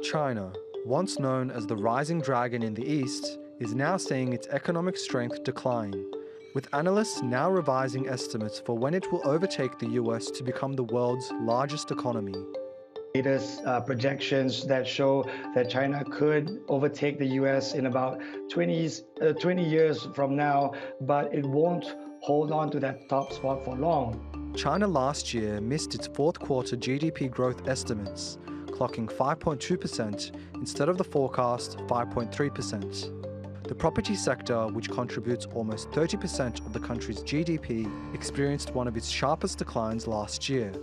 China, once known as the rising dragon in the East, is now seeing its economic strength decline, with analysts now revising estimates for when it will overtake the US to become the world's largest economy. Latest projections that show that China could overtake the US in about 20 years from now, but it won't hold on to that top spot for long. China last year missed its fourth quarter GDP growth estimates, clocking 5.2% instead of the forecast 5.3%. The property sector, which contributes almost 30% of the country's GDP, experienced one of its sharpest declines last year.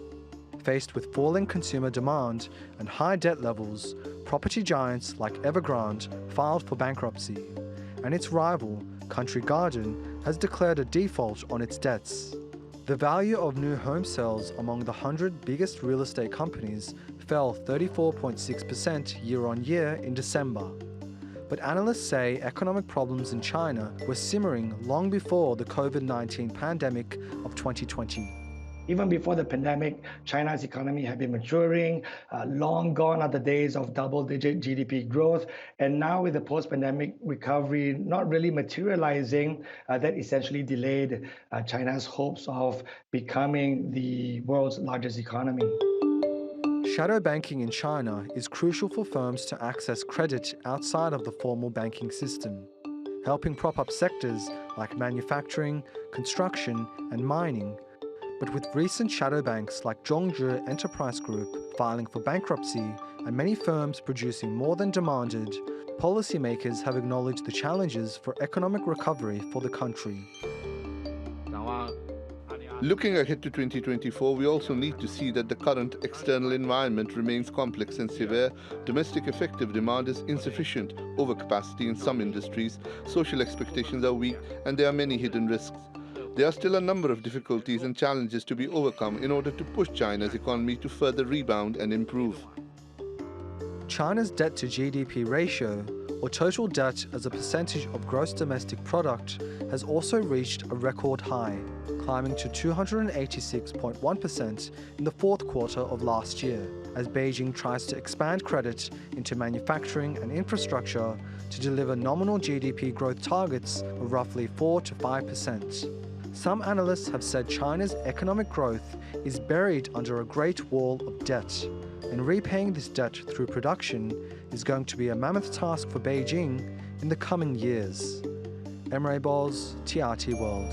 Faced with falling consumer demand and high debt levels, property giants like Evergrande filed for bankruptcy, and its rival, Country Garden, has declared a default on its debts. The value of new home sales among the 100 biggest real estate companies fell 34.6% year-on-year in December. But analysts say economic problems in China were simmering long before the COVID-19 pandemic of 2020. Even before the pandemic, China's economy had been maturing. Long gone are the days of double-digit GDP growth. And now with the post-pandemic recovery not really materializing, that essentially delayed China's hopes of becoming the world's largest economy. Shadow banking in China is crucial for firms to access credit outside of the formal banking system, helping prop up sectors like manufacturing, construction, and mining. But with recent shadow banks like Zhongzhi Enterprise Group filing for bankruptcy and many firms producing more than demanded, policymakers have acknowledged the challenges for economic recovery for the country. Looking ahead to 2024, we also need to see that the current external environment remains complex and severe. Domestic effective demand is insufficient, overcapacity in some industries, social expectations are weak, and there are many hidden risks. There are still a number of difficulties and challenges to be overcome in order to push China's economy to further rebound and improve. China's debt to GDP ratio, or total debt as a percentage of gross domestic product, has also reached a record high, climbing to 286.1% in the fourth quarter of last year, as Beijing tries to expand credit into manufacturing and infrastructure to deliver nominal GDP growth targets of roughly 4 to 5%. Some analysts have said China's economic growth is buried under a great wall of debt, and repaying this debt through production is going to be a mammoth task for Beijing in the coming years. Emre Boz, TRT World.